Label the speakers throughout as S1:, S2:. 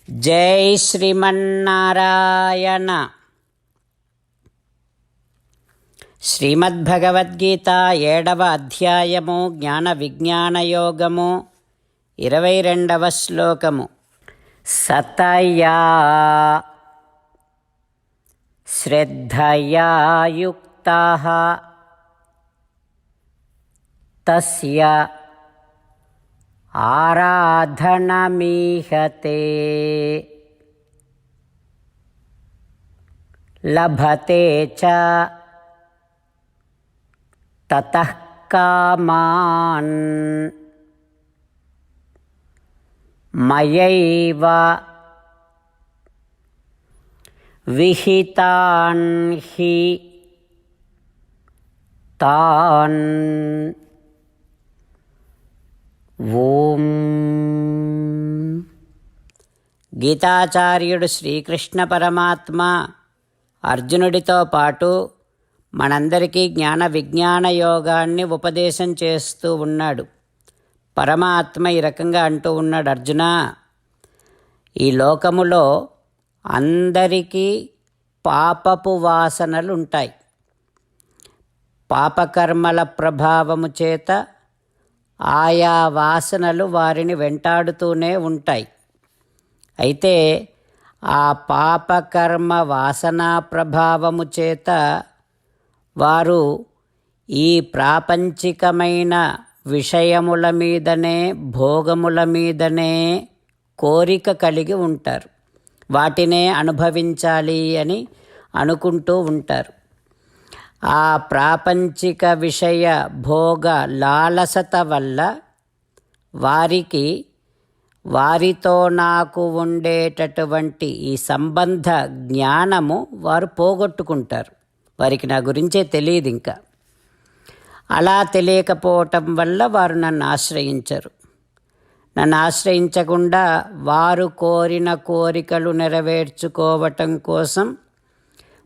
S1: జై శ్రీమన్నారాయణ. శ్రీమద్భగవద్గీత 7వ అధ్యాయము జ్ఞాన విజ్ఞాన యోగము 22వ శ్లోకము. సతయా శ్రద్ధయా యుక్తః తస్య ఆరాధనమీహతే లభతే చ తతః కామాన్ మయైవ విహితాన్ హి తాన్ ఓం. గీతాచార్యుడు శ్రీకృష్ణ పరమాత్మ అర్జునుడితో పాటు మనందరికీ జ్ఞాన విజ్ఞాన యోగాన్ని ఉపదేశం చేస్తూ ఉన్నాడు. పరమాత్మ ఈ రకంగా అంటూ ఉన్నాడు, అర్జున, ఈ లోకములో అందరికీ పాపపు వాసనలు ఉంటాయి. పాపకర్మల ప్రభావము చేత ఆయా వాసనలు వారిని వెంటాడుతూనే ఉంటాయి. అయితే ఆ పాపకర్మ వాసనా ప్రభావము చేత వారు ఈ ప్రాపంచికమైన విషయముల మీదనే, భోగముల మీదనే కోరిక కలిగి ఉంటారు. వాటినే అనుభవించాలి అని అనుకుంటూ ఉంటారు. ఆ ప్రాపంచిక విషయ భోగ లాలసత వల్ల వారికి వారితో నాకు ఉండేటటువంటి ఈ సంబంధ జ్ఞానము వారు పోగొట్టుకుంటారు. వారికి నా గురించే తెలియదు. ఇంకా అలా తెలియకపోవటం వల్ల వారు నన్ను ఆశ్రయించరు. నన్ను ఆశ్రయించకుండా వారు కోరిన కోరికలు నెరవేర్చుకోవటం కోసం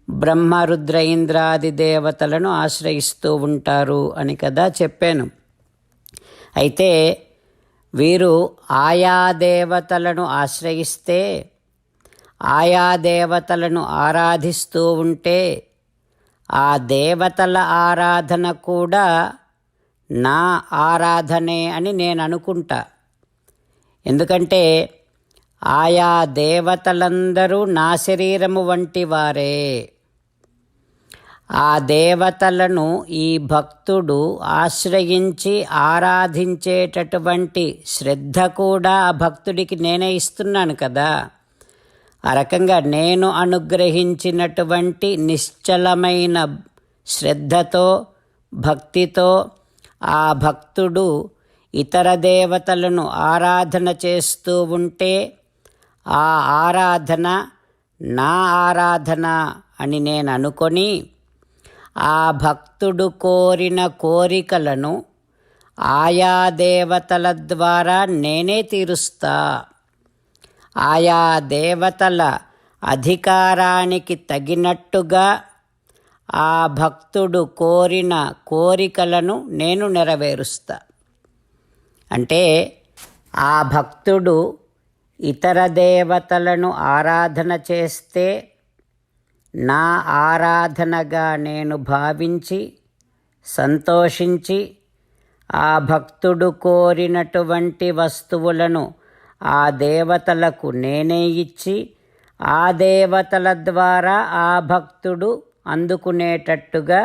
S1: బ్రహ్మ, రుద్ర, ఇంద్రాది దేవతలను ఆశ్రయిస్తూ ఉంటారు అని కదా చెప్పాను. అయితే వీరు ఆయా దేవతలను ఆశ్రయిస్తే, ఆయా దేవతలను ఆరాధిస్తూ ఉంటే ఆ దేవతల ఆరాధన కూడా నా ఆరాధనే అని నేను అనుకుంటా. ఎందుకంటే ఆయా దేవతలందరూ నా శరీరము వంటి వారే. ఆ దేవతలను ఈ భక్తుడు ఆశ్రయించి ఆరాధించేటటువంటి శ్రద్ధ కూడా ఆ భక్తుడికి నేనే ఇస్తున్నాను కదా. ఆ రకంగా నేను అనుగ్రహించినటువంటి నిశ్చలమైన శ్రద్ధతో, భక్తితో ఆ భక్తుడు ఇతర దేవతలను ఆరాధన చేస్తూ ఉంటే ఆ ఆరాధన నా ఆరాధన అని నేను అనుకొని ఆ భక్తుడు కోరిన కోరికలను ఆయా దేవతల ద్వారా నేనే తీరుస్తా. ఆయా దేవతల అధికారానికి తగినట్టుగా ఆ భక్తుడు కోరిన కోరికలను నేను నెరవేరుస్తా. అంటే ఆ భక్తుడు ఇతర దేవతలను ఆరాధన చేస్తే నా ఆరాధనగా నేను భావించి సంతోషించి ఆ భక్తుడు కోరినటువంటి వస్తువులను ఆ దేవతలకు నేనే ఇచ్చి ఆ దేవతల ద్వారా ఆ భక్తుడు అందుకునేటట్టుగా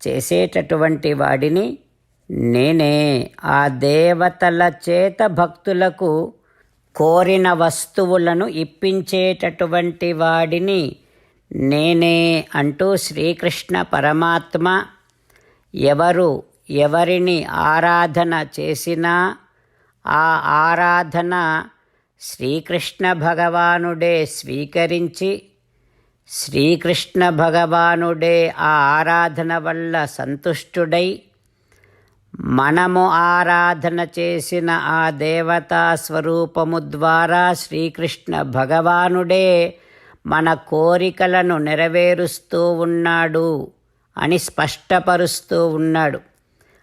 S1: చేసేటటువంటి వాడిని నేనే. ఆ దేవతల చేత భక్తులకు కోరిన వస్తువులను ఇప్పించేటటువంటి వాడిని నేనే అంటూ శ్రీకృష్ణ పరమాత్మ ఎవరిని ఆరాధన చేసినా ఆ ఆరాధన శ్రీకృష్ణ భగవానుడే స్వీకరించి, శ్రీకృష్ణ భగవానుడే ఆ ఆరాధన వల్ల సంతుష్టుడై మనము ఆరాధన చేసిన ఆ దేవతా స్వరూపము ద్వారా శ్రీకృష్ణ భగవానుడే మన కోరికలను నెరవేరుస్తూ ఉన్నాడు అని స్పష్టపరుస్తూ ఉన్నాడు.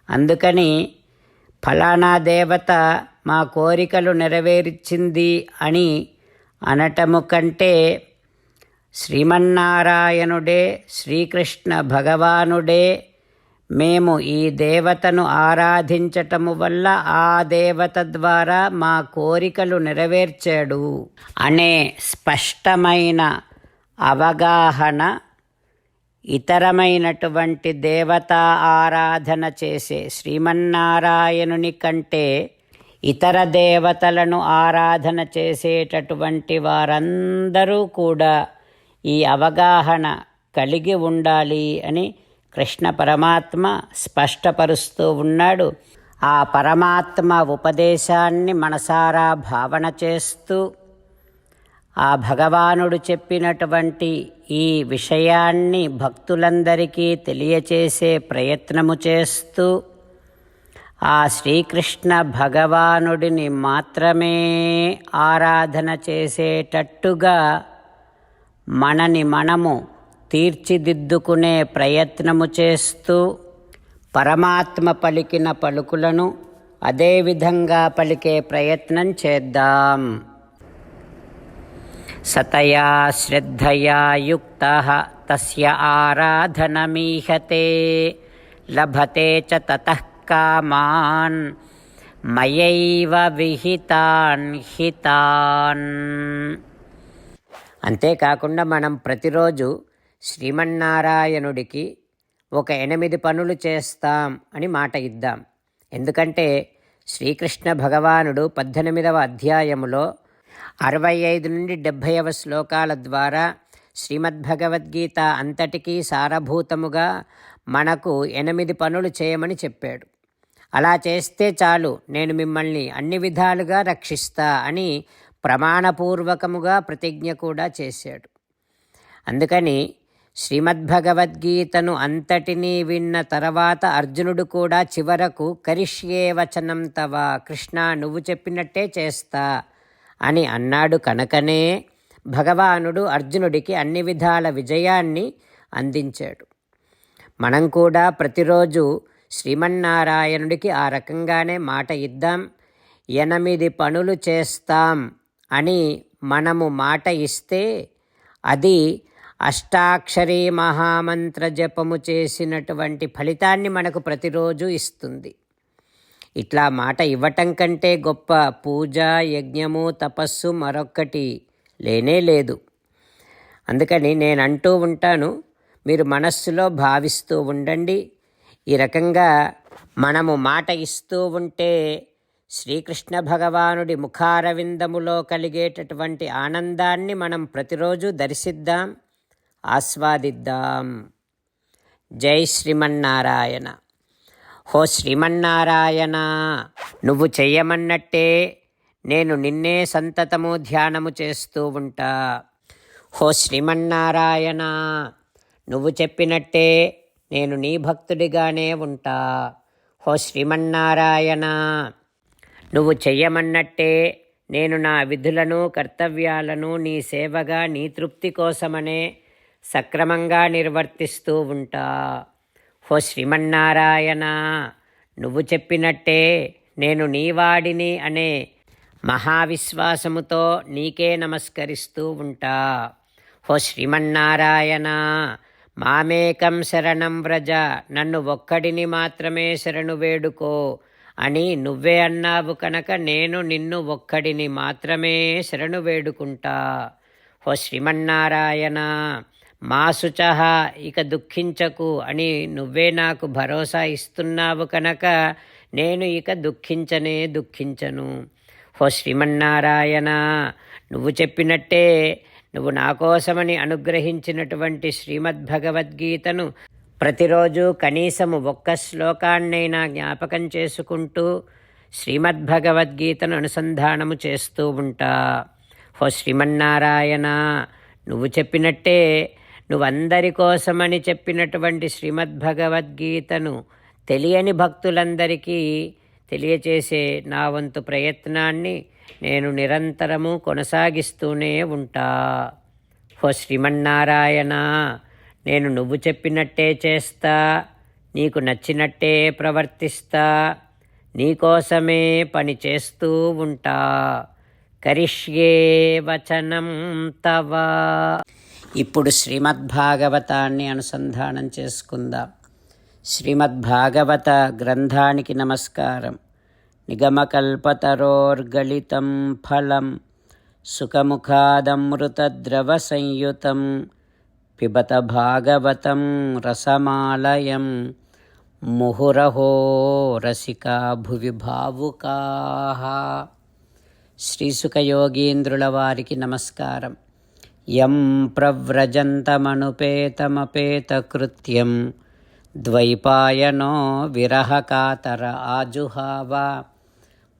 S1: అందుకని ఫలానా దేవత మా కోరికలు నెరవేర్చింది అని అనటము కంటే శ్రీమన్నారాయణుడే, శ్రీకృష్ణ భగవానుడే మేము ఈ దేవతను ఆరాధించటము వల్ల ఆ దేవత ద్వారా మా కోరికలు నెరవేర్చాడు అనే స్పష్టమైన అవగాహన ఇతరమైనటువంటి దేవతా ఆరాధన చేసే శ్రీమన్నారాయణుని కంటే ఇతర దేవతలను ఆరాధన చేసేటటువంటి వారందరూ కూడా ఈ అవగాహన కలిగి ఉండాలి అని కృష్ణ పరమాత్మ స్పష్టపరుస్తూ ఉన్నాడు. ఆ పరమాత్మ ఉపదేశాన్ని మనసారా భావన చేస్తూ ఆ భగవానుడు చెప్పినటువంటి ఈ విషయాన్ని భక్తులందరికీ తెలియచేసే ప్రయత్నము చేస్తూ ఆ శ్రీకృష్ణ భగవానుడిని మాత్రమే ఆరాధన చేసేటట్టుగా మనని మనము తీర్చిదిద్దుకునే ప్రయత్నము చేస్తూ పరమాత్మ పలికిన పలుకులను అదేవిధంగా పలికే ప్రయత్నం చేద్దాం. సతయా శ్రద్ధయా యుక్తః తస్య ఆరాధనమీహతే లభతే చ తతః కామాన్ మయైవ విహితాన్ హితాన్. అంతేకాకుండా మనం ప్రతిరోజు శ్రీమన్నారాయణుడికి ఒక 8 పనులు చేస్తాం అని మాట ఇద్దాం. ఎందుకంటే శ్రీకృష్ణ భగవానుడు 18వ అధ్యాయములో 65 నుండి 70వ శ్లోకాల ద్వారా శ్రీమద్భగవద్గీత అంతటికీ సారభూతముగా మనకు 8 పనులు చేయమని చెప్పాడు. అలా చేస్తే చాలు, నేను మిమ్మల్ని అన్ని విధాలుగా రక్షిస్తా అని ప్రమాణపూర్వకముగా ప్రతిజ్ఞ కూడా చేశాడు. అందుకని శ్రీమద్భగవద్గీతను అంతటినీ విన్న తర్వాత అర్జునుడు కూడా చివరకు కరిష్యే వచనం తవ, కృష్ణ నువ్వు చెప్పినట్టే చేస్తా అని అన్నాడు. కనుకనే భగవానుడు అర్జునుడికి అన్ని విధాల విజయాన్ని అందించాడు. మనం కూడా ప్రతిరోజు శ్రీమన్నారాయణుడికి ఆ రకంగానే మాట ఇద్దాం. 8 పనులు చేస్తాం అని మనము మాట ఇస్తే అది అష్టాక్షరీ మహామంత్ర జపము చేసినటువంటి ఫలితాన్ని మనకు ప్రతిరోజు ఇస్తుంది. ఇట్లా మాట ఇవ్వటం కంటే గొప్ప పూజ, యజ్ఞము, తపస్సు మరొక్కటి లేనే లేదు. అందుకని నేను అంటూ ఉంటాను, మీరు మనస్సులో భావిస్తూ ఉండండి. ఈ రకంగా మనము మాట ఇస్తూ ఉంటే శ్రీకృష్ణ భగవానుడి ముఖారవిందములో కలిగేటటువంటి ఆనందాన్ని మనం ప్రతిరోజు దర్శిద్దాం, ఆస్వాదిద్దాం. జై శ్రీమన్నారాయణ. హో శ్రీమన్నారాయణ, నువ్వు చెయ్యమన్నట్టే నేను నిన్నే సంతతము ధ్యానము చేస్తూ ఉంటా. హో శ్రీమన్నారాయణ, నువ్వు చెప్పినట్టే నేను నీ భక్తుడిగానే ఉంటా. హో శ్రీమన్నారాయణ, నువ్వు చెయ్యమన్నట్టే నేను నా విధులను, కర్తవ్యాలను నీ సేవగా, నీ తృప్తి కోసమనే సక్రమంగా నిర్వర్తిస్తూ ఉంటా. హో శ్రీమన్నారాయణ, నువ్వు చెప్పినట్టే నేను నీవాడిని అనే మహావిశ్వాసముతో నీకే నమస్కరిస్తూ ఉంటా. హో శ్రీమన్నారాయణ, మామేకం శరణం వ్రజ, నన్ను ఒక్కడిని మాత్రమే శరణు వేడుకో అని నువ్వే అన్నావు కనుక నేను నిన్ను ఒక్కడిని మాత్రమే శరణు వేడుకుంటా. హో శ్రీమన్నారాయణ, మా శుచః, ఇక దుఃఖించకు అని నువ్వే నాకు భరోసా ఇస్తున్నావు కనుక నేను ఇక దుఃఖించను. హో శ్రీమన్నారాయణ, నువ్వు చెప్పినట్టే నువ్వు నా కోసమని అనుగ్రహించినటువంటి శ్రీమద్భగవద్గీతను ప్రతిరోజు కనీసము 1 శ్లోకాన్నైనా జ్ఞాపకం చేసుకుంటూ శ్రీమద్భగవద్గీతను అనుసంధానము చేస్తూ ఉంటా. హో శ్రీమన్నారాయణ, నువ్వు చెప్పినట్టే నువ్వందరి కోసమని చెప్పినటువంటి శ్రీమద్భగవద్గీతను తెలియని భక్తులందరికీ తెలియచేసే నా వంతు ప్రయత్నాన్ని నేను నిరంతరము కొనసాగిస్తూనే ఉంటా. హో శ్రీమన్నారాయణ, నేను నువ్వు చెప్పినట్టే చేస్తా, నీకు నచ్చినట్టే ప్రవర్తిస్తా, నీకోసమే పని చేస్తూ ఉంటా. కరిష్యే వచనం తవ. ఇప్పుడు శ్రీమద్భాగవతాన్ని అనుసంధానం చేసుకుందాం. శ్రీమద్భాగవత గ్రంథానికి నమస్కారం. నిగమకల్పతరోర్గళితం ఫలం సుఖముఖాదమృతద్రవ సంయుతం పిబత భాగవతం రసమాలయం ముహురహో రసికా భువి భావుకాః. శ్రీసుఖయోగీంద్రుల వారికి నమస్కారం. యం ప్రవ్రజంతమనుపేతమపేతకృత్యం ద్వైపాయనో విరహకాతర ఆజుహావ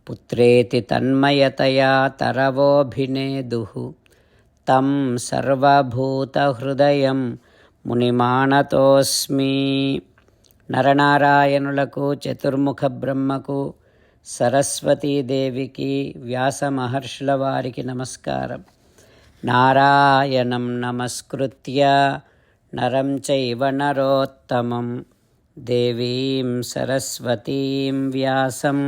S1: పుత్రేతి తన్మయతయా తరవోభినేదుః తం సర్వభూతహృదయం మునిమానతోస్మి. నరనారాయణులకు, చతుర్ముఖ బ్రహ్మకు, సరస్వతీదేవికి, వ్యాస మహర్షుల వారికి నమస్కారం. నారాయణం నమస్కృత్య నరం చైవ నరోత్తమం దేవీం సరస్వతీం వ్యాసం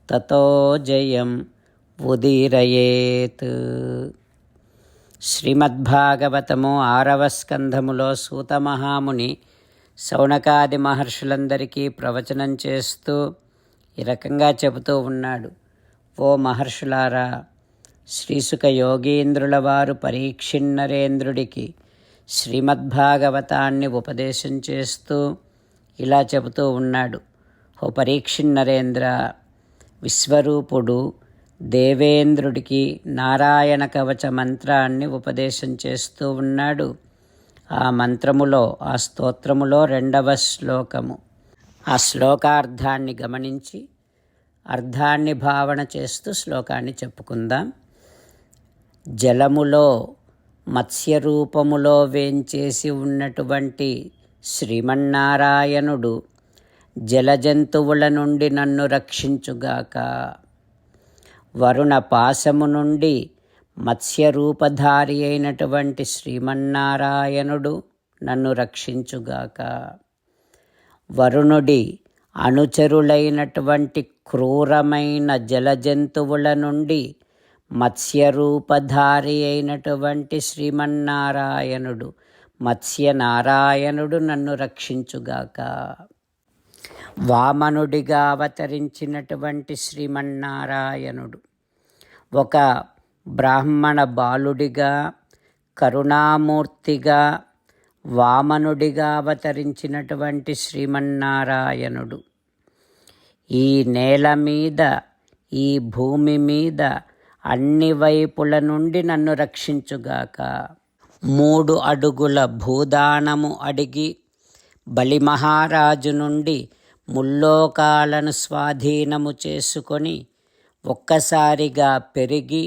S1: తతో జయం ఉదీరయేత్. శ్రీమద్భాగవతము 6వ స్కంధములో సూతమహాముని శౌనకాది మహర్షులందరికీ ప్రవచనం చేస్తూ ఈ రకంగా చెబుతూ ఉన్నాడు. ఓ మహర్షులారా, శ్రీసుఖ యోగీంద్రుల వారు పరీక్షిన్నరేంద్రుడికి శ్రీమద్భాగవతాన్ని ఉపదేశం చేస్తూ ఇలా చెబుతూ ఉన్నాడు. ఓ పరీక్షిన్నరేంద్ర, విశ్వరూపుడు దేవేంద్రుడికి నారాయణ కవచ మంత్రాన్ని ఉపదేశం చేస్తూ ఉన్నాడు. ఆ మంత్రములో, ఆ స్తోత్రములో 2వ శ్లోకము. ఆ శ్లోకార్థాన్ని గమనించి అర్థాన్ని భావన చేస్తూ శ్లోకాన్ని చెప్పుకుందాం. జలములో మత్స్యరూపములో వేంచేసి ఉన్నటువంటి శ్రీమన్నారాయణుడు జలజంతువుల నుండి నన్ను రక్షించుగాక. వరుణ పాశము నుండి మత్స్యరూపధారి అయినటువంటి శ్రీమన్నారాయణుడు నన్ను రక్షించుగాక. వరుణుడి అనుచరులైనటువంటి క్రూరమైన జలజంతువుల నుండి మత్స్యరూపధారి అయినటువంటి శ్రీమన్నారాయణుడు, మత్స్యనారాయణుడు నన్ను రక్షించుగాక. వామనుడిగా అవతరించినటువంటి శ్రీమన్నారాయణుడు ఒక బ్రాహ్మణ బాలుడిగా, కరుణామూర్తిగా, వామనుడిగా అవతరించినటువంటి శ్రీమన్నారాయణుడు ఈ నేల మీద, ఈ భూమి మీద అన్ని వైపుల నుండి నన్ను రక్షించుగాక. 3 అడుగుల భూదానము అడిగి బలిమహారాజు నుండి ముల్లోకాలను స్వాధీనము చేసుకొని ఒక్కసారిగా పెరిగి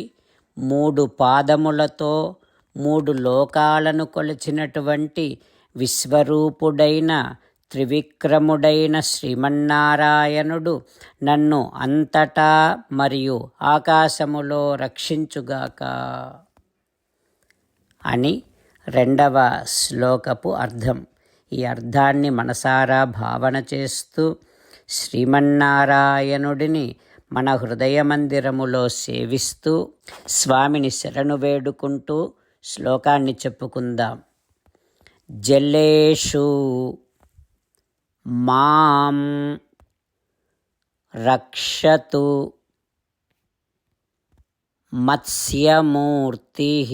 S1: 3 పాదములతో 3 లోకాలను కొలిచినటువంటి విశ్వరూపుడైన త్రివిక్రముడైన శ్రీమన్నారాయణుడు నన్ను అంతటా మరియు ఆకాశములో రక్షించుగాక అని 2వ శ్లోకపు అర్థం. ఈ అర్థాన్ని మనసారా భావన చేస్తూ శ్రీమన్నారాయణుడిని మన హృదయ మందిరములో సేవిస్తూ స్వామిని శరణు వేడుకుంటూ శ్లోకాన్ని చెప్పుకుందాం. జలేషు మాం రక్షతు మత్స్యమూర్తిః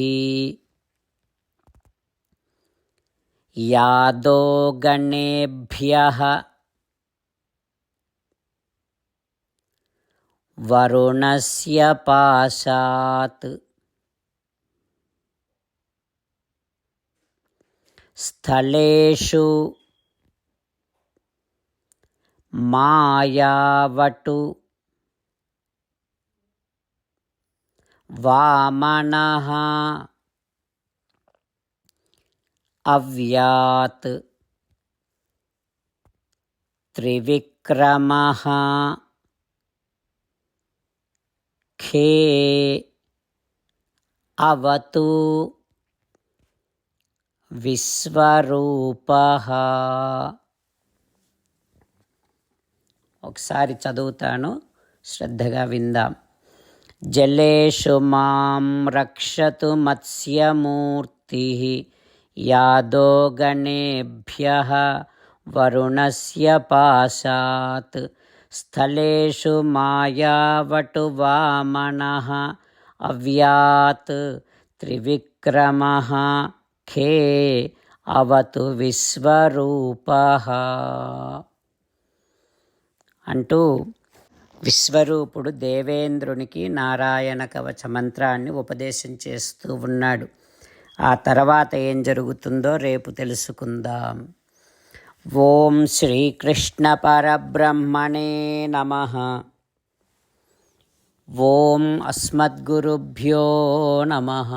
S1: యాదో గణేభ్యః వరుణస్య పాశాత్ స్థలేషు మాయావటు వామనః అవ్యాత్ త్రివిక్రమః ఖే అవతు విశ్వరూపః. ఒకసారి చదువుతాను, శ్రద్ధగా విందాం. జలేషు మాం రక్షతు మత్స్యమూర్తిః యాదో గణేభ్యః వరుణస్య పాశాత్ స్థలేషు మాయావటు వామనః అవ్యాత్ త్రివిక్రమః ఖే అవతు విశ్వరూపః అంటూ విశ్వరూపుడు దేవేంద్రునికి నారాయణ కవచ మంత్రాన్ని ఉపదేశం చేస్తూ ఉన్నాడు. ఆ తర్వాత ఏం జరుగుతుందో రేపు తెలుసుకుందాం. ఓం శ్రీకృష్ణ పరబ్రహ్మణే నమః. ఓం అస్మద్గురుభ్యో నమః.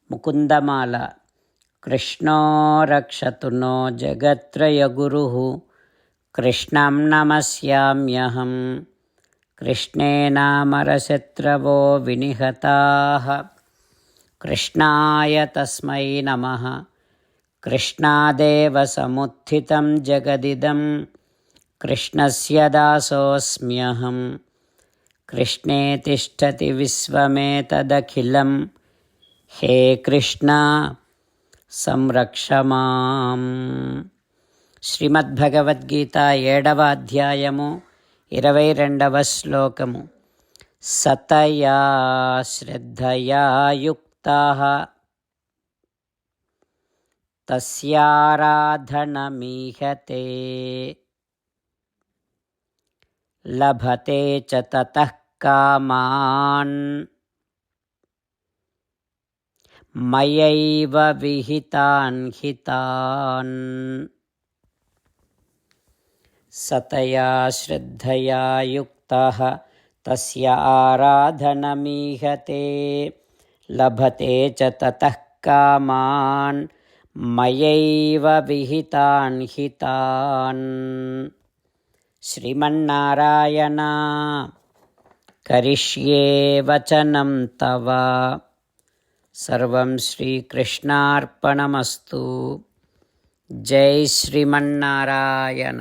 S1: ముకుందమాల. కృష్ణో రక్షతు నో జగత్రయగురుః కృష్ణం నమస్యామ్యహం. కృష్ణేనామరశత్రవో వినిహతాః కృష్ణాయ తస్మై నమః. కృష్ణాదేవ సముత్థితం జగదిదం కృష్ణస్య దాసోऽస్మ్యహం. కృష్ణే తిష్టతి విశ్వమేతదఖిలం. హే కృష్ణ సంరక్ష మాం. శ్రీమద్భగవద్గీత 7వ అధ్యాయము 22వ శ్లోకము. సతయా శ్రద్ధయా యుక్తః తస్యారాధనమీహతే లభతే చ తతః కామాన్ మయైవ విహితాన్ హితాన్. సతయా శ్రద్ధయా యుక్తః తస్య ఆరాధనమీహతే లభతే చ తతః కామాన్ మయైవ విహితాన్ హితాన్. శ్రీమన్నారాయణ కరిష్యే వచనం తవ. సర్వం శ్రీకృష్ణార్పణమస్తు. జై శ్రీమన్నారాయణ.